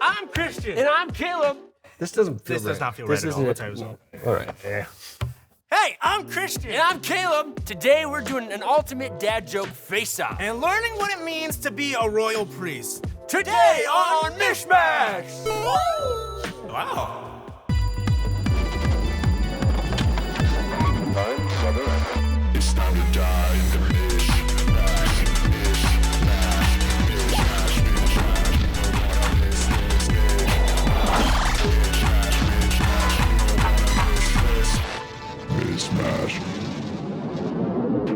I'm Kristian. And I'm Caleb. This doesn't feel This right. does not feel right at all. I'll tell you so. All right. Yeah. Hey, I'm Kristian. And I'm Caleb. Today we're doing an ultimate dad joke face-off. And learning what it means to be a royal priest. Today on Mishmash! Wow. It's time to die in the niche.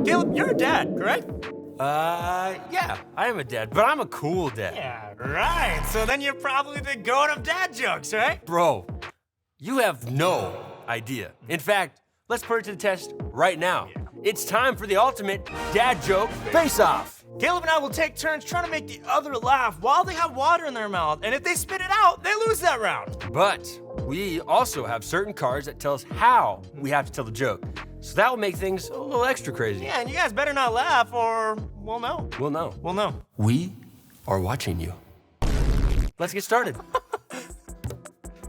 Caleb, you're a dad, correct? Yeah, I am a dad, but I'm a cool dad. Yeah, right. So then you're probably the goat of dad jokes, right? Bro, you have no idea. In fact, let's put it to the test right now. It's time for the ultimate dad joke face-off. Caleb and I will take turns trying to make the other laugh while they have water in their mouth. And if they spit it out, they lose that round. But we also have certain cards that tell us how we have to tell the joke. So that will make things a little extra crazy. Yeah, and you guys better not laugh or we'll know. We'll know. We'll know. We are watching you. Let's get started.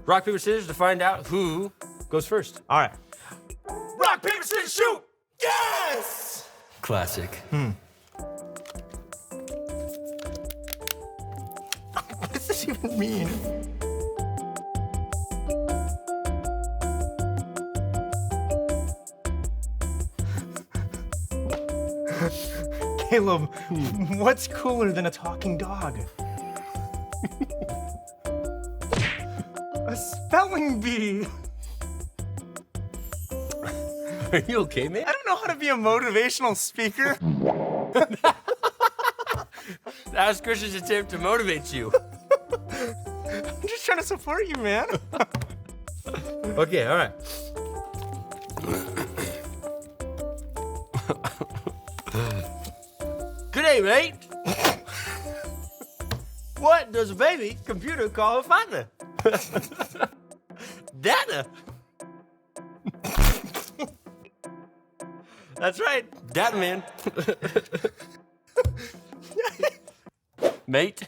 Rock, paper, scissors to find out who goes first. All right. Rock, paper, scissors, shoot! Yes! Classic. What does this even mean? Caleb, what's cooler than a talking dog? A spelling bee. Are you okay, man? I don't know how to be a motivational speaker. That was Kristian's attempt to motivate you. I'm just trying to support you, man. Okay, all right. Good day, mate. What does a baby computer call a father? Data. That's right, data man. Mate.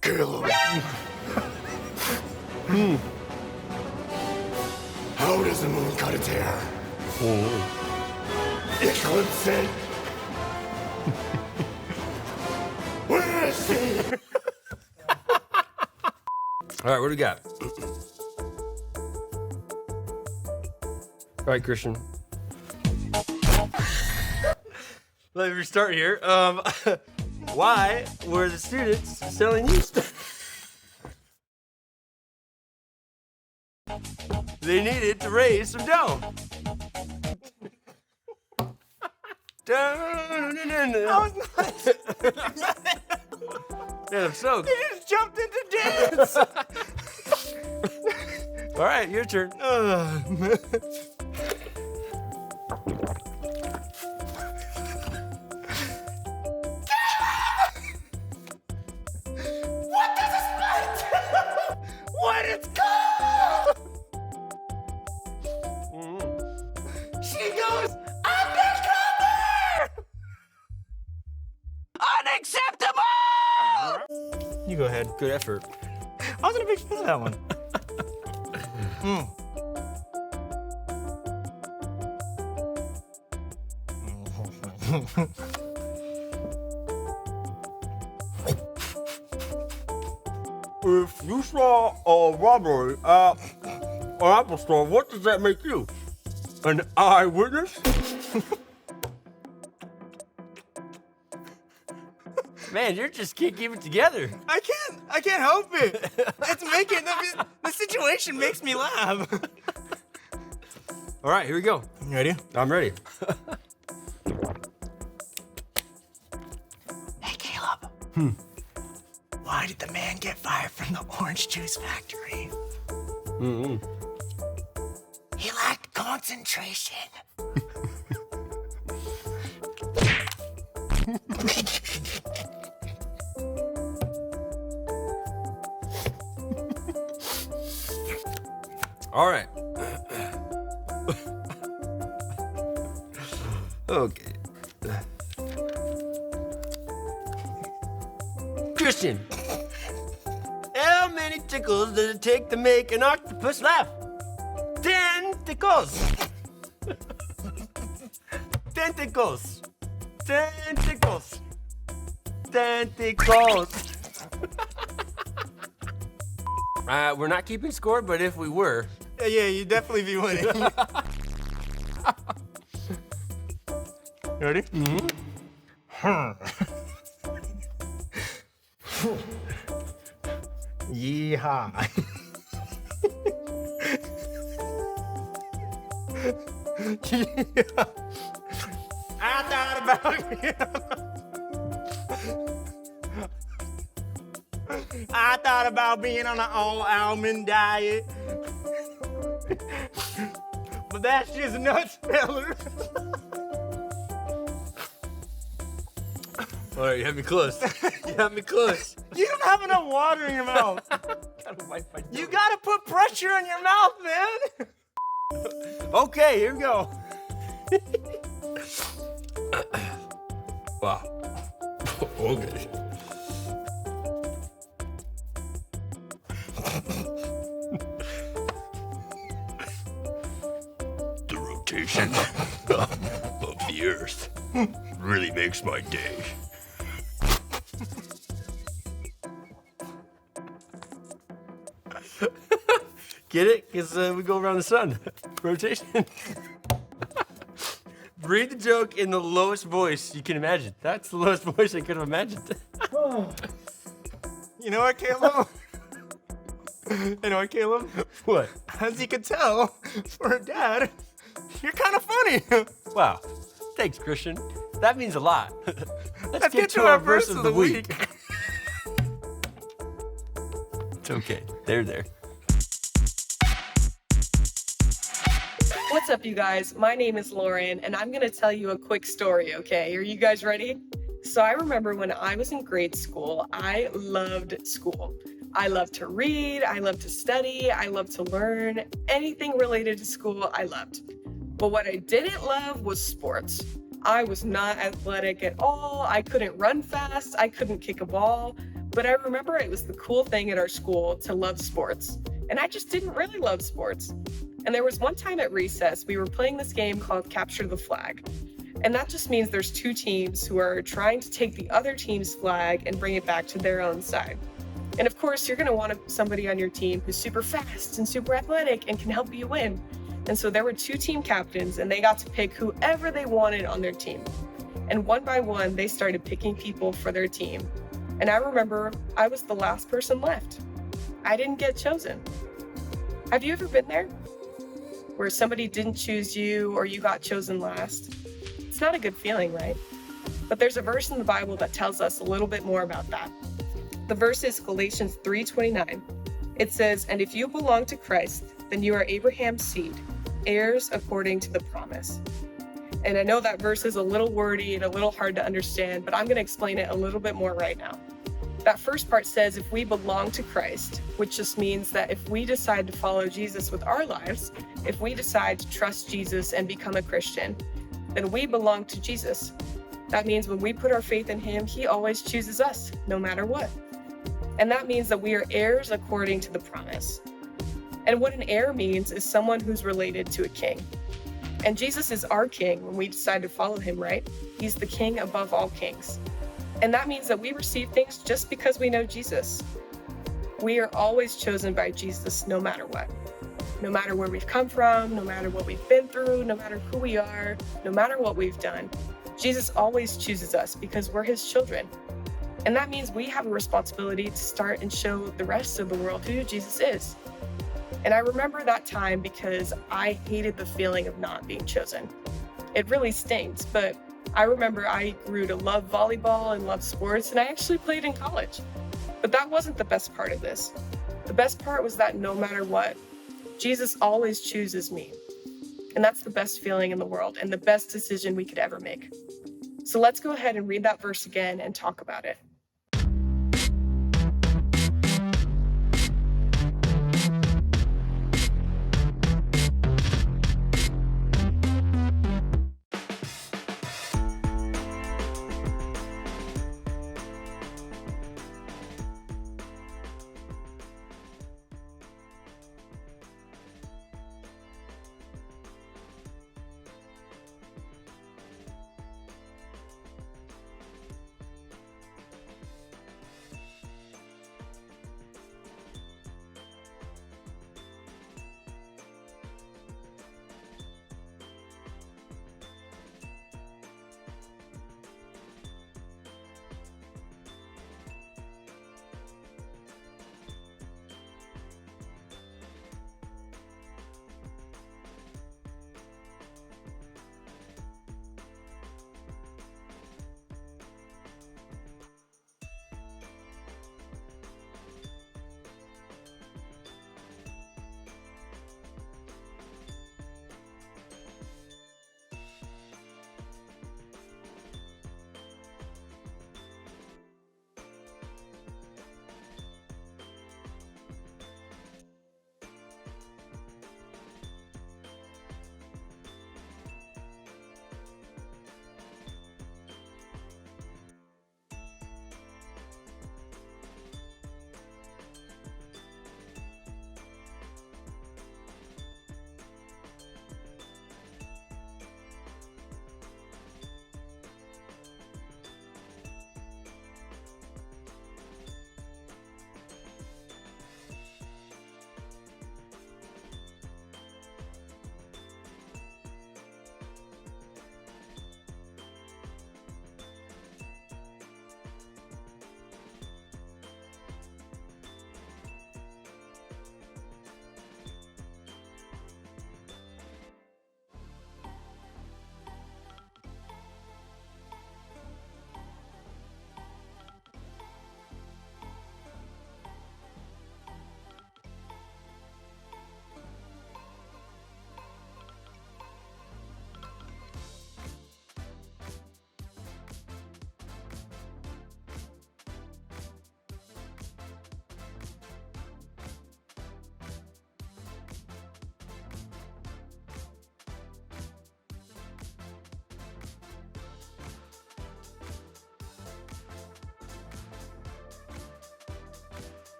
Caleb. How does the moon cut its hair? Eclipse it. Where is she? All right, what do we got? All right, Kristian. Let me restart here. Why were the students selling you stuff? They needed to raise some dough. I was not. Man, I'm soaked. You just jumped into dance. All right, your turn. What does this mean? What it's called? She goes undercover. Unacceptable. You go ahead. Good effort. I wasn't a big fan of that one. If you saw a robbery at an Apple store, what does that make you? An eyewitness? Man, you just can't keep it together. I can't help it. It's making the situation makes me laugh. All right, here we go. You ready? I'm ready. Hey, Caleb. Why did the man get fired from the orange juice factory? He lacked concentration. All right. Okay. Kristian, how many tickles does it take to make an octopus laugh? 10 tickles. Tentacles. Tentacles. Tentacles. We're not keeping score, but if we were. Yeah, you'd definitely be winning. You ready? Yeehaw. Yeah. I thought about I thought about being on an all-almond diet. But that's just nuts, fella. All right, you had me close. You had me close. You don't have enough water in your mouth. You gotta put pressure on your mouth, man. Okay, here we go. Wow. Okay. The rotation of the earth really makes my day. Get it? Because we go around the sun. Rotation. Read the joke in the lowest voice you can imagine. That's the lowest voice I could have imagined. You know what, Caleb? You know what, Caleb? What? As you can tell, for a dad, you're kind of funny. Wow. Thanks, Kristian. That means a lot. Let's get to our verse of the week. It's okay. They're there. What's up, you guys? My name is Lauren, and I'm gonna tell you a quick story, okay? Are you guys ready? So I remember when I was in grade school, I loved school. I loved to read, I loved to study, I loved to learn. Anything related to school, I loved. But what I didn't love was sports. I was not athletic at all. I couldn't run fast, I couldn't kick a ball. But I remember it was the cool thing at our school to love sports. And I just didn't really love sports. And there was one time at recess, we were playing this game called Capture the Flag. And that just means there's two teams who are trying to take the other team's flag and bring it back to their own side. And of course, you're gonna want somebody on your team who's super fast and super athletic and can help you win. And so there were two team captains, and they got to pick whoever they wanted on their team. And one by one, they started picking people for their team. And I remember I was the last person left. I didn't get chosen. Have you ever been there? Where somebody didn't choose you or you got chosen last? It's not a good feeling, right? But there's a verse in the Bible that tells us a little bit more about that. The verse is Galatians 3:29. It says, "And if you belong to Christ, then you are Abraham's seed, heirs according to the promise." And I know that verse is a little wordy and a little hard to understand, but I'm going to explain it a little bit more right now. That first part says if we belong to Christ, which just means that if we decide to follow Jesus with our lives, if we decide to trust Jesus and become a Christian, then we belong to Jesus. That means when we put our faith in him, he always chooses us, no matter what. And that means that we are heirs according to the promise. And what an heir means is someone who's related to a king. And Jesus is our king when we decide to follow him, right? He's the king above all kings. And that means that we receive things just because we know Jesus. We are always chosen by Jesus no matter what. No matter where we've come from, no matter what we've been through, no matter who we are, no matter what we've done, Jesus always chooses us because we're his children. And that means we have a responsibility to start and show the rest of the world who Jesus is. And I remember that time because I hated the feeling of not being chosen. It really stings, but I remember I grew to love volleyball and love sports, and I actually played in college. But that wasn't the best part of this. The best part was that no matter what, Jesus always chooses me. And that's the best feeling in the world and the best decision we could ever make. So let's go ahead and read that verse again and talk about it.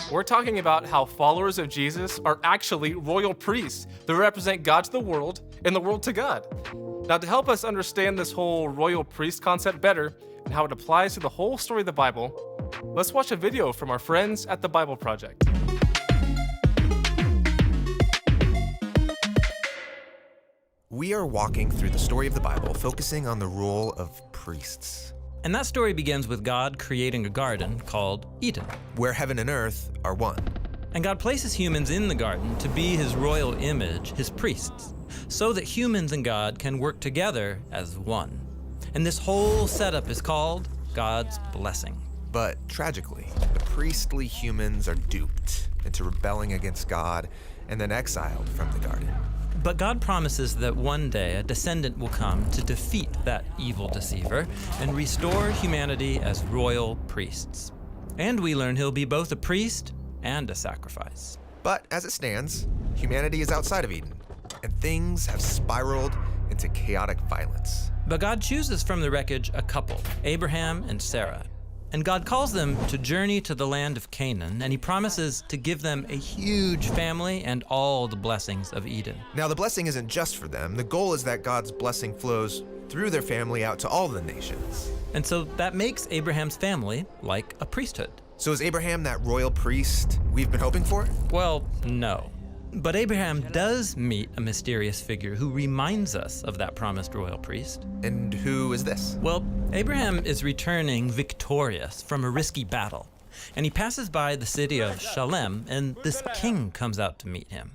We're talking about how followers of Jesus are actually royal priests that represent God to the world and the world to God. Now, to help us understand this whole royal priest concept better and how it applies to the whole story of the Bible, let's watch a video from our friends at the Bible Project. We are walking through the story of the Bible, focusing on the role of priests, And that story begins with God creating a garden called Eden. where heaven and earth are one. And God places humans in the garden to be his royal image, his priests, so that humans and God can work together as one. And this whole setup is called God's blessing. But tragically, the priestly humans are duped into rebelling against God and then exiled from the garden. But God promises that one day a descendant will come to defeat that evil deceiver and restore humanity as royal priests. And we learn he'll be both a priest and a sacrifice. But as it stands, humanity is outside of Eden, and things have spiraled into chaotic violence. But God chooses from the wreckage a couple, Abraham and Sarah. And God calls them to journey to the land of Canaan, and he promises to give them a huge family and all the blessings of Eden. Now, the blessing isn't just for them. The goal is that God's blessing flows through their family out to all the nations. And so that makes Abraham's family like a priesthood. So is Abraham that royal priest we've been hoping for? Well, no. But Abraham does meet a mysterious figure who reminds us of that promised royal priest. And who is this? Well, Abraham is returning victorious from a risky battle, and he passes by the city of Shalem, and this king comes out to meet him.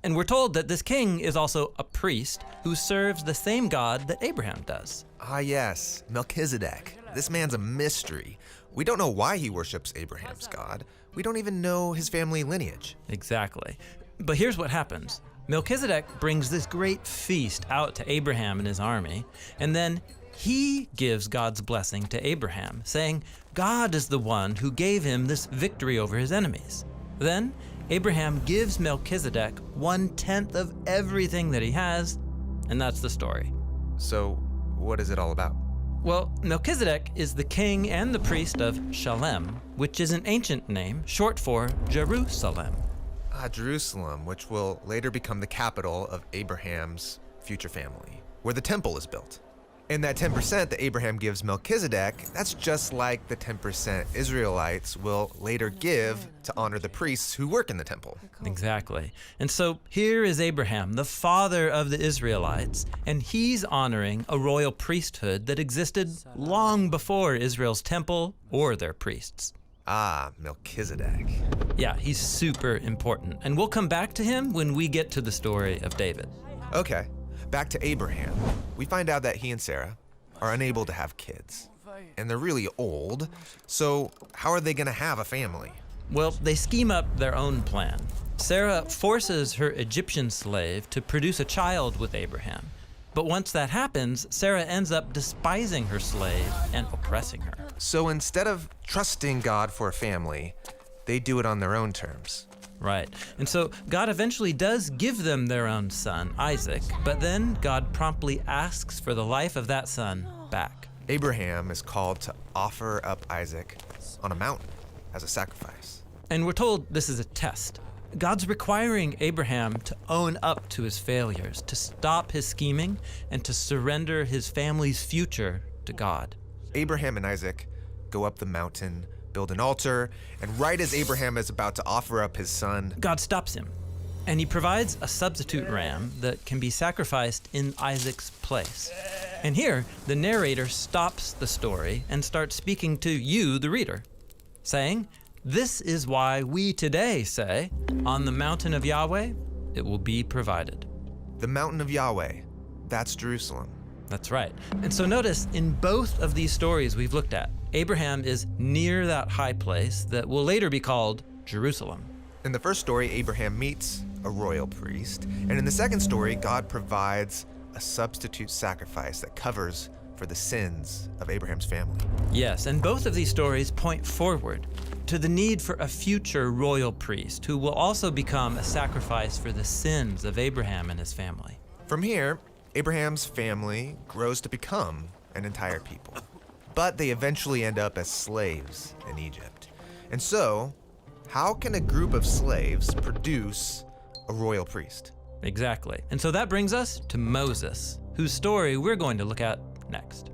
And we're told that this king is also a priest who serves the same God that Abraham does. Ah, yes, Melchizedek. This man's a mystery. We don't know why he worships Abraham's God. We don't even know his family lineage. Exactly. But here's what happens. Melchizedek brings this great feast out to Abraham and his army, and then he gives God's blessing to Abraham, saying God is the one who gave him this victory over his enemies. Then Abraham gives Melchizedek 1/10 of everything that he has, and that's the story. So, what is it all about? Well, Melchizedek is the king and the priest of Shalem, which is an ancient name short for Jerusalem. Ah, Jerusalem, which will later become the capital of Abraham's future family, where the temple is built. And that 10% that Abraham gives Melchizedek, that's just like the 10% Israelites will later give to honor the priests who work in the temple. Exactly. And so here is Abraham, the father of the Israelites, and he's honoring a royal priesthood that existed long before Israel's temple or their priests. Ah, Melchizedek. Yeah, he's super important, and we'll come back to him when we get to the story of David. Okay, back to Abraham. We find out that he and Sarah are unable to have kids, and they're really old, so how are they gonna have a family? Well, they scheme up their own plan. Sarah forces her Egyptian slave to produce a child with Abraham. But once that happens, Sarah ends up despising her slave and oppressing her. So instead of trusting God for a family, they do it on their own terms. Right. And so God eventually does give them their own son, Isaac, but then God promptly asks for the life of that son back. Abraham is called to offer up Isaac on a mountain as a sacrifice. And we're told this is a test. God's requiring Abraham to own up to his failures, to stop his scheming, and to surrender his family's future to God. Abraham and Isaac go up the mountain, build an altar, and right as Abraham is about to offer up his son, God stops him, and he provides a substitute ram that can be sacrificed in Isaac's place. And here, the narrator stops the story and starts speaking to you, the reader, saying, "This is why we today say, on the mountain of Yahweh, it will be provided." the mountain of Yahweh, that's Jerusalem. That's right. And so notice, in both of these stories we've looked at, Abraham is near that high place that will later be called Jerusalem. In the first story, Abraham meets a royal priest, and in the second story, God provides a substitute sacrifice that covers for the sins of Abraham's family. Yes, and both of these stories point forward to the need for a future royal priest who will also become a sacrifice for the sins of Abraham and his family. From here, Abraham's family grows to become an entire people, but they eventually end up as slaves in Egypt. And so, How can a group of slaves produce a royal priest? Exactly. And so that brings us to Moses, whose story we're going to look at next.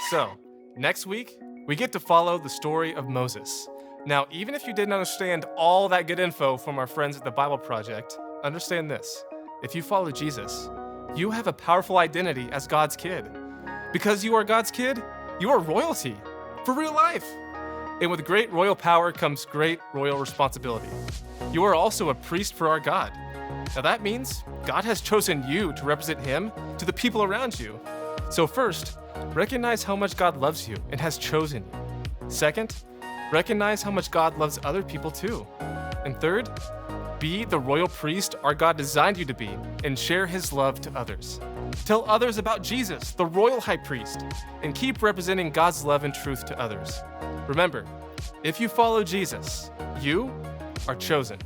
So, next week, we get to follow the story of Moses. Now, even if you didn't understand all that good info from our friends at the Bible Project, understand this. If you follow Jesus, you have a powerful identity as God's kid. Because you are God's kid, you are royalty, for real life. And with great royal power comes great royal responsibility. You are also a priest for our God. Now that means God has chosen you to represent Him to the people around you. So first, recognize how much God loves you and has chosen you. Second, recognize how much God loves other people too. And third, be the royal priest our God designed you to be and share His love to others. Tell others about Jesus, the royal high priest, and keep representing God's love and truth to others. Remember, if you follow Jesus, you are chosen.